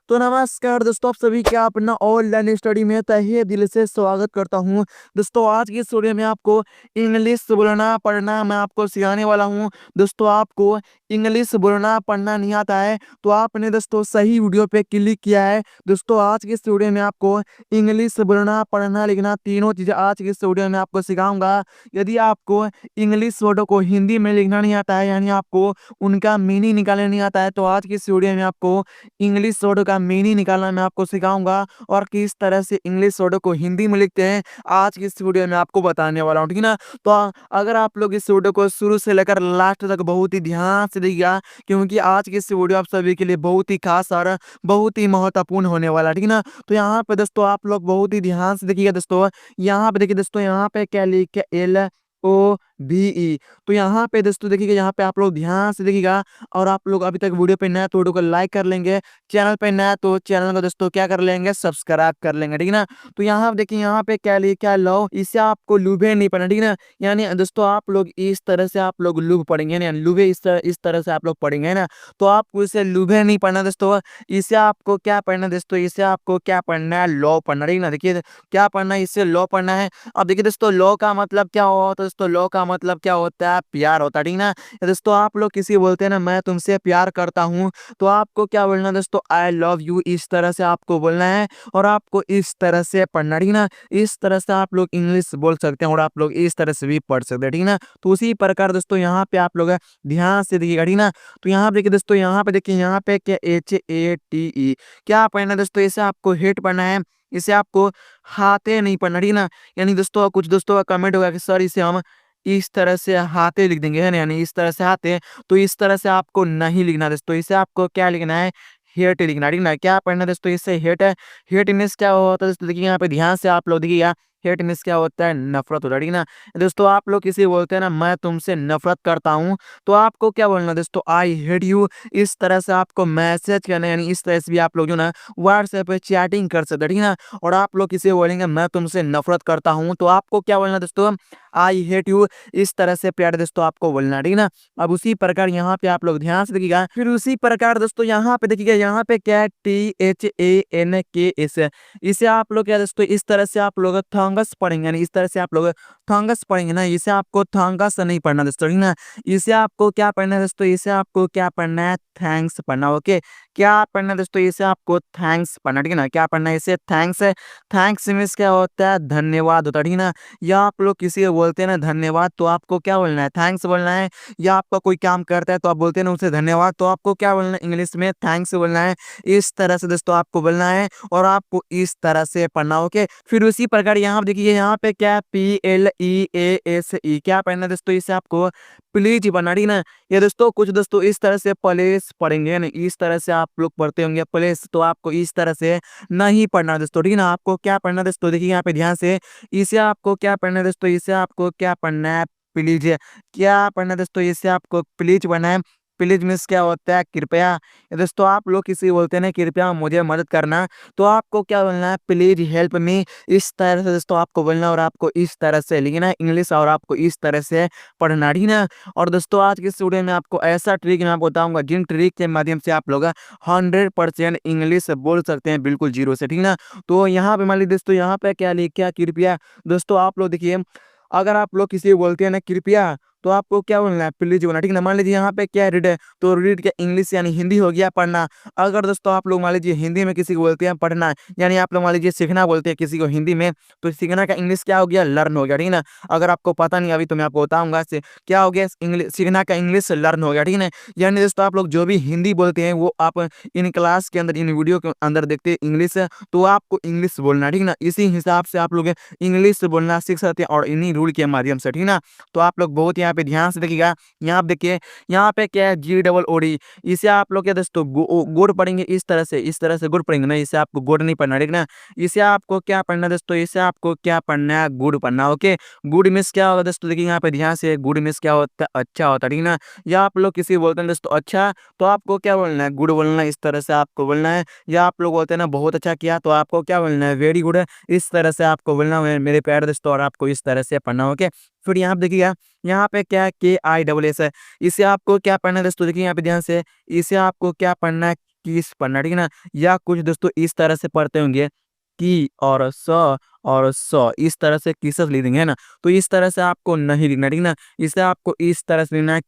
तो नमस्कार दोस्तों, आप सभी का अपना ऑनलाइन स्टडी में तहे दिल से स्वागत करता हूं। दोस्तों आज की इस वीडियो में आपको इंग्लिश बोलना पढ़ना मैं आपको सिखाने वाला हूं। दोस्तों आपको इंग्लिश बोलना पढ़ना नहीं आता है तो आपने दोस्तों सही वीडियो पे क्लिक किया है। दोस्तों आज की इस वीडियो में आपको इंग्लिश बोलना पढ़ना लिखना तीनों चीज़ें आज की इस वीडियो में आपको सिखाऊंगा। यदि आपको इंग्लिश वर्डों को हिंदी में लिखना नहीं आता है, यानी आपको उनका मीनिंग निकालना नहीं आता है, तो आज की इस वीडियो में आपको इंग्लिश वर्ड का मीनिंग निकालना मैं आपको सिखाऊंगा और किस तरह से इंग्लिश वर्ड को हिंदी में लिखते हैं आज की इस वीडियो में आपको बताने वाला हूँ, ठीक है ना। तो अगर आप लोग इस वीडियो को शुरू से लेकर लास्ट तक बहुत ही ध्यान से देखिएगा, क्योंकि आज की इस वीडियो आप सभी के लिए बहुत ही खास और बहुत ही महत्वपूर्ण होने वाला है, ठीक है ना। तो यहाँ पे दोस्तों आप लोग बहुत ही ध्यान से देखिएगा। दोस्तों यहाँ पे देखिए, दोस्तों यहाँ पे क्या लिखे LOVE। तो यहाँ पे दोस्तों देखिएगा, यहाँ पे आप लोग ध्यान से देखिएगा और आप लोग अभी तक वीडियो पे नया तो वीडियो को लाइक कर लेंगे, चैनल पे नया तो चैनल को दोस्तों क्या कर लेंगे, सब्सक्राइब कर लेंगे, ठीक है ना। तो यहाँ देखिए, यहाँ पे क्या लिखा लव, इसे आपको लुभे नहीं पढ़ना, ठीक है ना। यानी दोस्तों आप लोग इस तरह से आप लोग लुभ पढ़ेंगे ना, लुभे इस तरह से आप लोग पढ़ेंगे, है ना। तो आपको इसे लुभे नहीं पढ़ना दोस्तों, इसे आपको क्या पढ़ना दोस्तों, इसे आपको क्या पढ़ना है, लॉ पढ़ना, ठीक है ना। देखिए क्या पढ़ना है, इससे लॉ पढ़ना है। अब देखिए दोस्तों लॉ का मतलब क्या होता है, दोस्तों लॉ का मतलब क्या होता है, प्यार होता है, ठीक है ना। दोस्तों आप लोग किसी बोलते हैं ना मैं तुमसे प्यार करता हूँ, तो आपको क्या बोलना है दोस्तों, आई लव यू, इस तरह से आपको बोलना है और आपको इस तरह से पढ़ना, ठीक है ना। इस तरह से आप लोग इंग्लिश बोल सकते हैं और आप लोग इस तरह से भी पढ़ सकते हैं, ठीक है ना। तो उसी प्रकार दोस्तों यहाँ पे आप लोग ध्यान से देखिएगा, ठीक है ना। तो यहाँ पे देखिए दोस्तों, यहाँ पे देखिए, यहाँ पे क्या HATE क्या पढ़ना है दोस्तों, इसे आपको हेट पढ़ना है, इसे आपको हाथे नहीं पढ़ना, ठीक है ना। यानी दोस्तों कुछ दोस्तों का कमेंट होगा कि सर इसे हम इस तरह से हाथे लिख देंगे, है ना, यानी इस तरह से हाथे, तो इस तरह से आपको नहीं लिखना दोस्तों, इसे आपको क्या लिखना है, हेट लिखना, ठीक ना। क्या पढ़ना दोस्तों, इससे हेट है, हेट मीन्स क्या होता है दोस्तों, देखिए यहाँ पे ध्यान से आप लोग देखिएगा, हेट मीन्स क्या होता है, नफरत होता है, ठीक है ना। दोस्तों आप लोग किसी बोलते हैं ना मैं तुमसे नफरत करता हूँ, तो आपको क्या बोलना दोस्तों, आई हेट यू, इस तरह से आपको मैसेज करना है, यानी इस तरह से भी आप लोग जो ना व्हाट्सएप पे चैटिंग कर सकते हैं, ठीक है ना। और आप लोग किसी बोलेंगे मैं तुमसे नफरत करता हूँ, तो आपको क्या बोलना दोस्तों, आई हेट यू, इस तरह से प्यार दोस्तों आपको बोलना, ठीक है ना। अब उसी प्रकार यहाँ पे आप लोग ध्यान से देखिएगा, फिर उसी प्रकार दोस्तों यहाँ पे देखिएगा, यहाँ पे क्या है, THANKS, इसे आप लोग क्या दोस्तों इस तरह से आप लोग थंगस पढ़ेंगे, यानी इस तरह से आप लोग थंगस पढ़ेंगे ना, इसे आपको थंगस नहीं पढ़ना दोस्तों, ठीक है ना। इसे आपको क्या पढ़ना है दोस्तों, इसे आपको क्या पढ़ना है, थैंक्स पढ़ना, ओके। क्या पढ़ना है दोस्तों, इसे आपको थैंक्स पढ़ना, ठीक है ना। क्या पढ़ना है, इसे थैंक्स है, थैंक्स मीन्स क्या होता है, धन्यवाद होता है, ठीक है ना। या आप लोग किसी को बोलते हैं ना धन्यवाद, तो आपको क्या बोलना है, थैंक्स बोलना है। या आपका कोई काम करता है तो आप बोलते हैं ना उसे धन्यवाद, तो आपको क्या बोलना है, इंग्लिश में थैंक्स बोलना है। इस तरह से दोस्तों आपको बोलना है और आपको इस तरह से पढ़ना, ओके। फिर उसी प्रकार यहाँ पे देखिए, यहाँ पे क्या है, PLEASE, क्या पढ़ना है दोस्तों, इसे आपको प्लीज पढ़ना, ठीक है ना। ये दोस्तों कुछ दोस्तों इस तरह से प्लेस पढ़ेंगे ना, इस तरह से आप लोग पढ़ते होंगे प्लेस, तो आपको इस तरह से नहीं पढ़ना दोस्तों, ठीक है ना। आपको क्या पढ़ना दोस्तों, देखिए यहाँ पे ध्यान से, इसे आपको क्या पढ़ना है दोस्तों, इसे आपको क्या पढ़ना है, प्लीज, क्या पढ़ना है दोस्तों, इसे आपको प्लीज पढ़ना है। प्लीज मीन्स क्या होता है, कृपया। ये दोस्तों आप लोग किसी बोलते हैं ना कृपया मुझे मदद करना, तो आपको क्या बोलना है, प्लीज हेल्प मी, इस तरह से दोस्तों आपको बोलना और आपको इस तरह से लिखना है इंग्लिश और आपको इस तरह से पढ़ना, ठीक है ना। और दोस्तों आज के इस वीडियो में आपको ऐसा ट्रिक मैं बताऊंगा जिन ट्रिक के माध्यम से आप लोग 100% इंग्लिश बोल सकते हैं बिल्कुल जीरो से, ठीक है ना। तो यहाँ पे मान लीजिए दोस्तों, यहाँ पे क्या लिखा, कृपया। दोस्तों आप लोग देखिए, अगर आप लोग किसी को बोलते हैं ना कृपया, तो आपको क्या बोलना है, प्लीज बोलना, ठीक है ना। मान लीजिए यहाँ पे क्या रीड है, तो रीड क्या इंग्लिश यानी हिंदी हो गया पढ़ना। अगर दोस्तों आप लोग मान लीजिए हिंदी में किसी को बोलते हैं पढ़ना, यानी आप लोग मान लीजिए सीखना बोलते हैं किसी को हिंदी में, तो सीखना का इंग्लिश क्या हो गया, लर्न हो गया, ठीक है ना। अगर आपको पता नहीं अभी तो मैं आपको बताऊंगा से क्या हो गया, इंग्लिश सीखना का इंग्लिश लर्न हो गया, ठीक है ना। यानी दोस्तों आप लोग जो भी हिंदी बोलते हैं वो आप इन क्लास के अंदर इन वीडियो के अंदर देखते हैं इंग्लिश, तो आपको इंग्लिश बोलना, ठीक है ना। इसी हिसाब से आप लोग इंग्लिश बोलना सीख सकते हैं और इन्हीं रूल के माध्यम से, ठीक है ना। तो आप लोग बहुत यहाँ पे ध्यान से देखिएगा, यहाँ आप देखिए, यहाँ पे क्या है, GOOD, इसे आप लोग क्या दोस्तों गुड पढ़ेंगे, इस तरह से गुड पढ़ेंगे ना, इसे आपको गुड नहीं पढ़ना, ठीक ना। इसे आपको क्या पढ़ना दोस्तों, इसे आपको क्या पढ़ना है, गुड पढ़ना, ओके। गुड मिस क्या होगा दोस्तों, देखिए यहाँ पे ध्यान से, गुड मिस क्या होता है, अच्छा होता है, ठीक ना। या आप लोग किसी बोलते हैं दोस्तों अच्छा, तो आपको क्या बोलना है, गुड बोलना है, इस तरह से आपको बोलना है। या आप लोग बोलते हैं ना बहुत अच्छा किया, तो आपको क्या बोलना है, वेरी गुड, इस तरह से आपको बोलना है मेरे प्यारे दोस्तों, और आपको इस तरह से पढ़ना, ओके। फिर यहाँ पे देखिएगा, यहाँ पे क्या है, KISS है, इसे आपको क्या पढ़ना है दोस्तों, देखिए यहाँ पे ध्यान से, इसे आपको क्या पढ़ना है, किस पढ़ना, ठीक है ना। या कुछ दोस्तों इस तरह से पढ़ते होंगे की और स इस तरह से किसस लिख देंगे, है ना। तो इस तरह से आपको नहीं लिखना, ठीक है ना। इसे आपको इस तरह से लिखना है।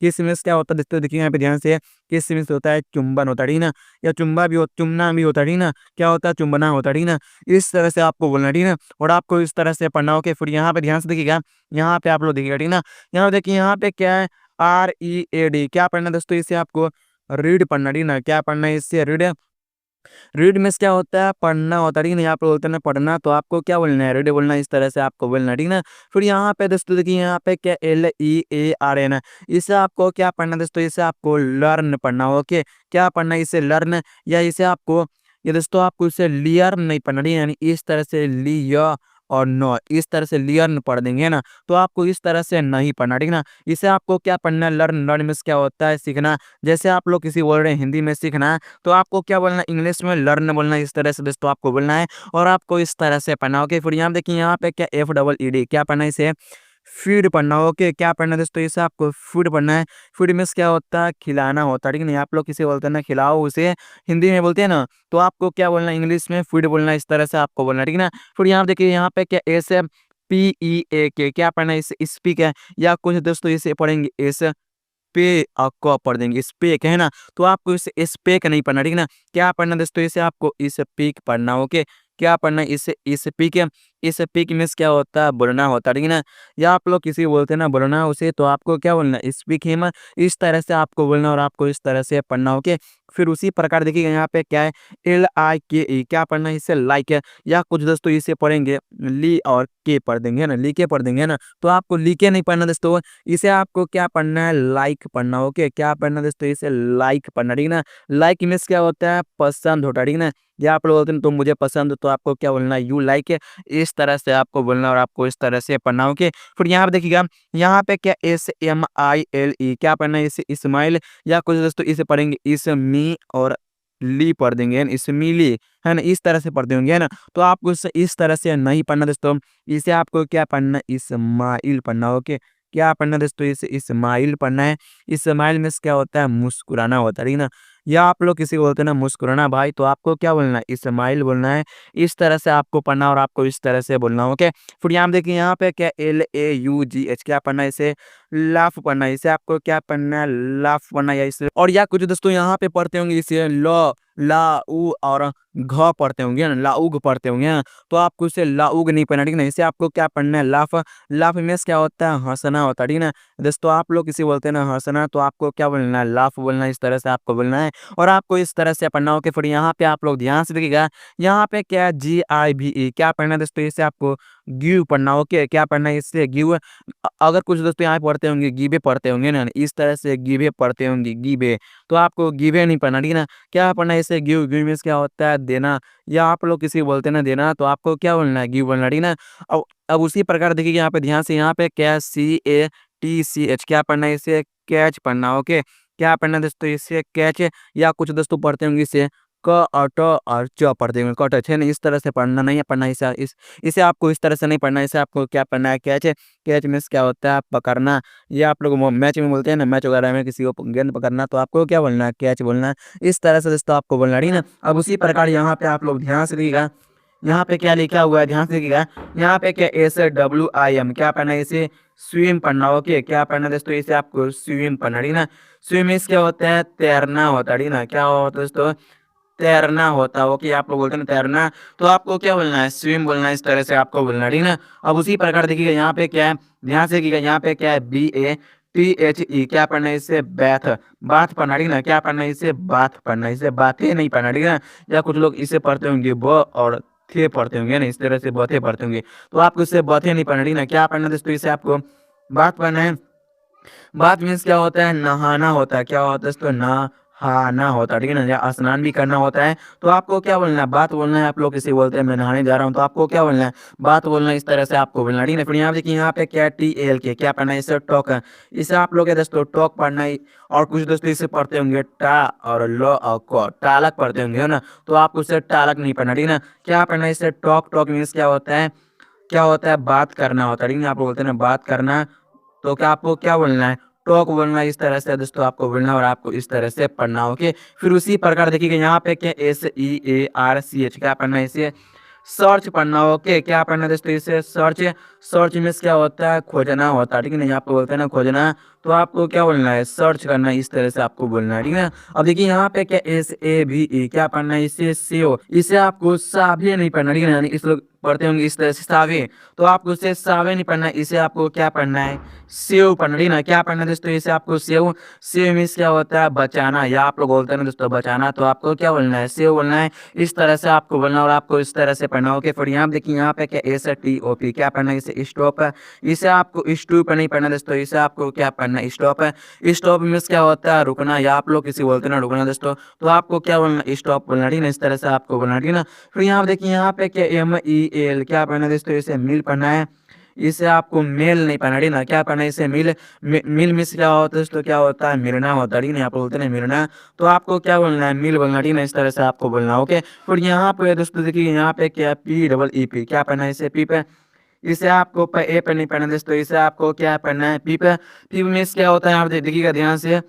किस मीन्स क्या होता है दोस्तों, देखिए यहाँ पे ध्यान से, किस मीन्स होता है चुंबन होता है, ठीक है ना। या चुम्बना भी होता है, ठीक है ना। क्या होता है, चुंबना होता है, ठीक है ना। इस तरह से आपको बोलना है, ठीक है ना। और आपको इस तरह से पढ़ना, ओके। फिर यहाँ पे ध्यान से देखिएगा, यहाँ पे आप लोग देखिएगा, ठीक है ना। यहाँ पे देखिए, यहाँ पे क्या है, READ क्या पढ़ना है दोस्तों, इसे आपको रीड पढ़ना, ठीक है ना। क्या पढ़ना है, इससे रीड। रीड मीन्स क्या होता है, पढ़ना होता है, ठीक है ना। यहाँ पे बोलते हैं ना पढ़ना, तो आपको क्या बोलना है, रीड बोलना है, इस तरह से आपको बोलना है, ठीक है ना। फिर यहाँ पे दोस्तों देखिए, यहाँ पे क्या LEARN है, इसे आपको क्या पढ़ना है दोस्तों, इसे आपको लर्न पढ़ना हो, ओके। क्या पढ़ना है, इसे लर्न, या इसे आपको, ये दोस्तों आपको इसे लियर नहीं पढ़ना, ठीक है, यानी इस तरह से लिया और नो, इस तरह से लियर्न पढ़ देंगे, है ना। तो आपको इस तरह से नहीं पढ़ना, ठीक है ना। इसे आपको क्या पढ़ना है, लर्न। लर्न मीन्स क्या होता है, सीखना। जैसे आप लोग किसी बोल रहे हैं हिंदी में सीखना है, तो आपको क्या बोलना है, इंग्लिश में लर्न बोलना है, इस तरह से दोस्तों आपको बोलना है। और आपको इस तरह से पढ़ना, ओके। फिर यहाँ देखिए, यहाँ पे क्या FEED क्या पढ़ना है, इसे फीड पढ़ना, ओके। क्या पढ़ना है दोस्तों, इसे आपको फूड पढ़ना है। फूड मीन्स क्या होता है, खिलाना होता है, ठीक है ना। आप लोग किसे बोलते हैं ना, खिलाओ उसे, हिंदी में बोलते हैं ना। तो आपको क्या बोलना है, इंग्लिश में फूड बोलना है, इस तरह से आपको बोलना है, ठीक है ना। फिर यहाँ देखिए, यहाँ पे क्या SPEAK क्या पढ़ना है, इसे स्पीक है। या कुछ दोस्तों इसे पढ़ेंगे इस पे क पढ़ देंगे, स्पेक है ना। तो आपको इसे स्पेक नहीं पढ़ना, ठीक है ना। क्या पढ़ना है दोस्तों, इसे आपको स्पीक पढ़ना, ओके। क्या पढ़ना है, इसे स्पीक है। स्पीक मीन्स क्या होता है, बोलना होता है, ठीक है ना। या आप लोग किसी को बोलते हैं ना बोलना उसे, तो आपको क्या बोलना है, स्पीक हिम, इस तरह से आपको बोलना और आपको इस तरह से पढ़ना, ओके। फिर उसी प्रकार देखिएगा, यहाँ पे क्या है, LIKE क्या पढ़ना है, इसे लाइक है। या कुछ दोस्तों इसे पढ़ेंगे ली और के पढ़ देंगे, है ना, ली के पढ़ देंगे, है ना। तो आपको ली के नहीं पढ़ना दोस्तों, इसे आपको क्या पढ़ना है, लाइक पढ़ना, ओके। क्या पढ़ना दोस्तों, इसे लाइक पढ़ना, ठीक है ना। लाइक मीन्स क्या होता है, पसंद होता है, ठीक है ना। या आप लोग बोलते हैं तुम मुझे पसंद हो, तो आपको क्या बोलना है, यू लाइक, इस तरह से आपको बोलना और आपको इस तरह से पढ़ना, ओके। फिर यहाँ पे देखिएगा, यहाँ पे क्या SMILE क्या पढ़ना है, इसे इस्माइल। या कुछ दोस्तों इसे पढ़ेंगे इसमी और ली पढ़ देंगे, है ना, इसमीली, है ना, इस तरह से पढ़ते होंगे, है ना। तो आपको इस तरह से नहीं पढ़ना दोस्तों, इसे आपको क्या पढ़ना है, इस्माइल पढ़ना, ओके। क्या पढ़ना दोस्तों, इसे इस्माइल पढ़ना है। इस्माइल मीन्स क्या होता है, मुस्कुराना होता है, ठीक है ना। या आप लोग किसी को बोलते हैं ना मुस्कुराना भाई, तो आपको क्या बोलना है, इस्माइल बोलना है। इस तरह से आपको पढ़ना और आपको इस तरह से बोलना, ओके। फिर यहाँ देखिए, यहाँ पे क्या LAUGH क्या पढ़ना है, इसे लाफ पढ़ना है। इसे आपको क्या पढ़ना है, लाफ पढ़ना है, या इसे। और या कुछ दोस्तों यहाँ पे पढ़ते होंगे इसे ल ला उ और घ पढ़ते होंगे ना, लाउग पढ़ते होंगे ना। तो आपको इसे लाउग नहीं पढ़ना, ठीक है ना। इसे आपको क्या पढ़ना है, लाफ। लाफ मीन्स क्या होता है, हंसना होता है, ठीक है ना। दोस्तों आप लोग किसी बोलते हैं ना हंसना, तो आपको क्या बोलना है, लाफ बोलना है, इस तरह से आपको बोलना है। और आपको इस तरह से पढ़ना हो कि फिर यहाँ पे आप लोग ध्यान से देखिएगा, यहाँ पे क्या है, GIVE क्या पढ़ना है दोस्तों, इसे आपको गिव पढ़ना हो, ओके। क्या पढ़ना है, इससे गिव। अगर कुछ दोस्तों यहाँ पढ़ते होंगे गिवे पढ़ते होंगे ना, इस तरह से गिवे पढ़ते होंगे, गिवे। तो आपको गिवे नहीं पढ़ना, ठीक है ना। क्या पढ़ना है, इसे गिव। गिव मीन्स क्या होता है, देना। या आप लोग किसी को बोलते हैं ना देना, तो आपको क्या बोलना है, गिव बोलना, ठीक है ना। अब उसी प्रकार देखिए, यहाँ पे ध्यान से, यहाँ पे क्या, CATCH क्या पढ़ना है, इसे कैच पढ़ना, ओके। क्या पढ़ना है दोस्तों, इसे कैच। या कुछ दोस्तों पढ़ते होंगे इसे क और ट और च पढ़ते होंगे, कटच, है ना। इस तरह से पढ़ना नहीं है, पढ़ना इसे आपको इस तरह से नहीं पढ़ना। इसे आपको क्या पढ़ना है, कैच। कैच मीन्स क्या होता है, पकड़ना। ये आप लोग मैच में बोलते हैं ना, मैच वगैरह में किसी को गेंद पकड़ना, तो आपको क्या बोलना है, कैच बोलना है। इस तरह से दोस्तों आपको बोलना, ठीक है ना। अब उसी प्रकार यहाँ पे आप लोग ध्यान से देखिएगा, यहाँ पे क्या लिखा हुआ है, ध्यान से देखिएगा। यहाँ पे क्या, SWIM क्या पढ़ना है, इसे स्विम पढ़ना, ओके। क्या पढ़ना है दोस्तों, इसे आपको स्विम पढ़ना, ठीक है ना। स्विम मीन्स क्या होता है, तैरना होता है, ठीक है ना। क्या होता है दोस्तों, तैरना होता है, ओके। आप लोग बोलते हैं ना तैरना, तो आपको क्या बोलना है, स्विम बोलना है, इस तरह से आपको बोलना है, ठीक है ना। अब उसी प्रकार देखिएगा, यहाँ पे क्या है, ध्यान से देखिएगा, यहाँ पे क्या है, BATHE क्या पढ़ना है, इसे बैथ। बाथ पढ़ना, ठीक है ना। क्या पढ़ना है, इसे बाथ पढ़ना है, इसे बातें नहीं पढ़ना, ठीक है ना। या कुछ लोग इसे पढ़ते होंगे ब और थे पढ़ते होंगे ना, इस तरह से बथे पढ़ते होंगे, तो आपको इससे बथे नहीं पढ़ना, ठीक है ना। क्या पढ़ना है दोस्तों, इसे आपको बात पढ़ना है। बाथ मीन्स क्या होता है, नहाना होता है। क्या होता है इसको, नहाना होता है, ठीक है ना। या स्नान भी करना होता है, तो आपको क्या बोलना है, बात बोलना है। आप लोग किसी बोलते हैं मैं नहाने जा रहा हूँ, तो आपको क्या बोलना है, बात बोलना है, इस तरह से आपको बोलना है, ठीक है ना। फिर यहाँ देखिए, यहाँ पे क्या, TALK क्या पढ़ना है, इसे टॉक है। इसे आप लोग दोस्तों टॉक पढ़ना है। और कुछ दोस्तों इसे पढ़ते होंगे टा और ल और क, टालक पढ़ते होंगे, है ना। तो आपको इसे टालक नहीं पढ़ना, ठीक है ना। क्या पढ़ना है, इसे टॉक। टॉक मीन्स क्या होता है, क्या होता है, बात करना होता है, ठीक है। आप लोग बोलते हैं ना बात करना, तो क्या आपको क्या बोलना है, स्टॉक बोलना है, इस तरह से दोस्तों आपको बोलना है और आपको इस तरह से पढ़ना है। ओके, फिर उसी प्रकार देखिएगा यहाँ पे क्या SEARCH क्या पढ़ना है, इसे सर्च पढ़ना हो। ओके, क्या पढ़ना है दोस्तों, इसे सर्च। सर्च मीन्स क्या होता है, खोजना होता है, ठीक है ना, यहाँ पे बोलते हैं ना खोजना, तो आपको क्या बोलना है, सर्च करना है, इस तरह से आपको बोलना है, ठीक है। अब देखिए यहाँ पे क्या SAVE क्या पढ़ना है, इसे सेव, इसे आपको सावे नहीं पढ़ना, ठीक है ना, यानी इस लोग पढ़ते होंगे इस तरह से सावे, तो आपको इसे सावे नहीं पढ़ना है, इसे आपको क्या पढ़ना है, सेव पढ़ना, ठीक है ना। क्या पढ़ना है दोस्तों, इसे आपको सेव। सेव मीन्स क्या होता है, बचाना, या आप लोग बोलते हैं ना दोस्तों बचाना, तो आपको क्या बोलना है, सेव बोलना है, इस तरह से आपको बोलना और आपको इस तरह से पढ़ना। ओके, फिर यहाँ देखिए यहाँ पे क्या STOP क्या पढ़ना है, इसे स्टॉप है, इसे आपको स्टॉप नहीं पढ़ना दोस्तों, इसे आपको क्या पढ़ना है, स्टॉप है। स्टॉप मीन्स क्या होता है, रुकना, या आप लोग किसी बोलते हैं ना रुकना दोस्तों, तो आपको क्या बोलना, स्टॉप बोलना, ठीक है ना, इस तरह से आपको बोलना, ठीक है ना। फिर यहाँ देखिए यहाँ पे क्या MEL क्या पढ़ना है दोस्तों, इसे मिल पढ़ना है, इसे आपको मेल नहीं पढ़ना, ठीक है ना। क्या पढ़ना है, इसे मिल। मिल मीन्स क्या होता है दोस्तों, क्या होता है, मिलना होता है, ठीक है ना, यहाँ पे बोलते हैं मिलना, तो आपको क्या बोलना है, मिल बोलना, ठीक है ना, इस तरह से आपको बोलना। ओके, फिर यहाँ पे दोस्तों देखिए यहाँ पे क्या PEEP क्या पढ़ना है, इसे पी पे, इसे आपको ए पे नहीं पढ़ना दोस्तों, इसे आपको क्या पढ़ना है, पी पे। पी मीन्स क्या होता है, आप देखिएगा ध्यान से,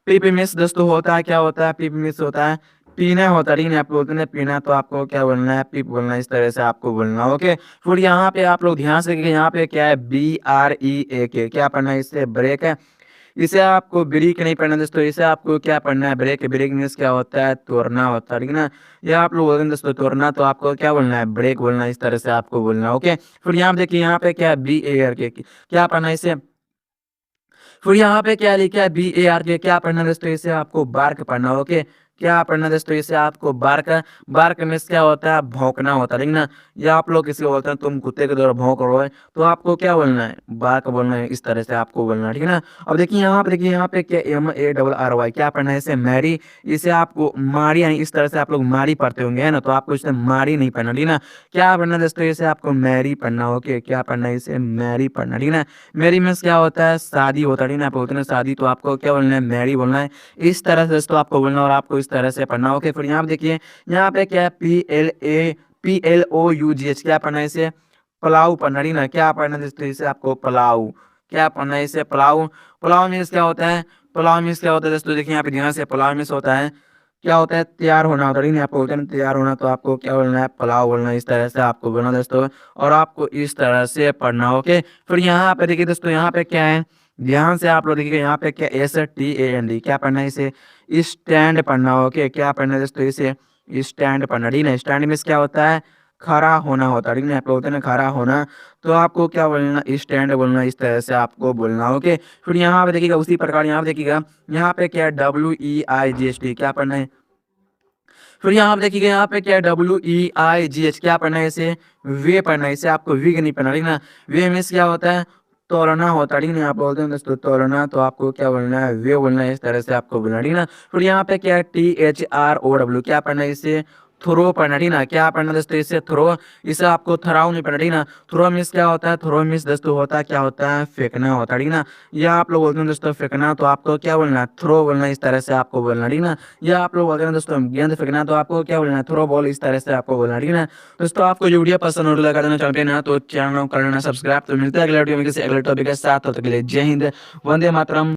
पी मिस दोस्तों होता है, क्या होता है, पी मिस होता है पीना होता है, ठीक है, आप बोलते हैं पीना, तो आपको क्या बोलना है, पीप बोलना है, इस तरह से आपको बोलना। ओके, फिर यहाँ पे आप लोग ध्यान से देखिए यहाँ पे क्या है, BREAK क्या पढ़ना है, इससे ब्रेक है, इसे आपको ब्रेक नहीं पढ़ना दोस्तों, इसे आपको क्या पढ़ना है, ब्रेक। ब्रेक मीन्स क्या होता है, तोड़ना होता है, ठीक है ना, ये आप लोग बोलते हैं दोस्तों तोड़ना, तो आपको क्या बोलना है, ब्रेक बोलना है, इस तरह से आपको बोलना। ओके, फिर यहाँ देखिए यहाँ पे क्या है, BARK क्या पढ़ना है, इसे। फिर यहाँ पे क्या लिखा है, BARK क्या पढ़ना है दोस्तों, इसे आपको बार्क पढ़ना। ओके, क्या पढ़ना है दोस्तों, इसे आपको बार्क। बार्क मीन्स क्या होता है, भौंकना होता है, ठीक ना, या आप लोग किसी को बोलते हैं तुम कुत्ते के द्वारा भौंक रहे हो, तो आपको क्या बोलना है, बार्क बोलना है, इस तरह से आपको बोलना है, ठीक है ना। अब देखिए यहाँ पे क्या MARRY क्या पढ़ना है, इसे मैरी, इसे आपको मारी, यानी इस तरह से आप लोग मारी पढ़ते होंगे, है ना, तो आपको इसे मारी नहीं पढ़ना, ठीक है ना। क्या पढ़ना है दोस्तों, इसे आपको मैरी पढ़ना। ओके, क्या पढ़ना है, इसे मैरी पढ़ना, ठीक है ना। मैरी मीन्स क्या होता है, शादी होता है, ठीक है ना, आप बोलते हैं शादी, तो आपको क्या बोलना है, मैरी बोलना है, इस तरह से दोस्तों आपको बोलना और आपको इस तरह से पढ़ना। ओके, फिर यहाँ पे देखिए यहाँ पे क्या है, PLOUGH क्या पढ़ना है, इसे पलाऊ पढ़ना, ठीक है ना। क्या पढ़ना है दोस्तों, इसे आपको पलाऊ, क्या पढ़ना है, इसे पलाऊ। पलाऊ मीन्स क्या होता है, पलाऊ मीन्स क्या होता है दोस्तों, देखिए यहाँ पे ध्यान से, पलाऊ मीन्स होता है, क्या होता है, तैयार होना होता है, ठीक है, आप बोलते हैं तैयार होना, तो आपको क्या बोलना है, पलाव बोलना है, इस तरह से आपको बोलना दोस्तों और आपको इस तरह से पढ़ना। ओके, फिर यहाँ पे देखिए दोस्तों यहाँ पे क्या है, ध्यान से आप लोग देखिए यहाँ पे क्या STAND क्या पढ़ना है, इसे स्टैंड पढ़ना। ओके, क्या पढ़ना है दोस्तों, इसे स्टैंड पढ़ना, ठीक है। स्टैंड मीन्स क्या होता है, खड़ा होना होता है, ठीक है, आप लोग बोलते हैं ना खड़ा होना, तो आपको क्या बोलना, स्टैंड बोलना, इस तरह से आपको बोलना। ओके, फिर यहाँ पे देखिएगा उसी प्रकार यहाँ पे देखिएगा यहाँ पे क्या WEIGHT क्या पढ़ना है, फिर यहाँ पे देखिएगा यहाँ पे क्या है, WEIGH क्या पढ़ना है, इसे वे पढ़ना है, इसे आपको वीग नहीं पढ़ना, ठीक है ना। वे मीन्स क्या होता है, तोड़ना होता है, ठीक है ना, आप बोलते हैं दोस्तों तोड़ना, तो आपको क्या बोलना है, वे बोलना है, इस तरह से आपको बोलना, ठीक है ना। फिर यहाँ पे क्या है, THROW क्या पढ़ना है, इसे थ्रो पढ़ना, ठीक है ना। क्या पढ़ना दोस्तों, इसे थ्रो, इसे आपको थराव नहीं पढ़ना, ठीक है ना। थ्रो मीन्स क्या होता है, थ्रो मीन्स दोस्तों होता है, क्या होता है, फेंकना होता है, ठीक है ना। या आप लोग बोलते हैं दोस्तों फेंकना, तो आपको क्या बोलना है, थ्रो बोलना है, इस तरह से आपको बोलना, ठीक है ना। या आप लोग बोलते हैं दोस्तों गेंद फेंकना, तो आपको क्या बोलना है, थ्रो बॉल, इस तरह से आपको बोलना, ठीक है ना। दोस्तों आपको जो वीडियो पसंद हो लगा देना चाहते हैं ना, तो चैनल को कर लेना सब्सक्राइब। तो मिलता है अगले वीडियो में किसी अगले टॉपिक के साथ, तो तक के लिए जय हिंद, वंदे मातरम।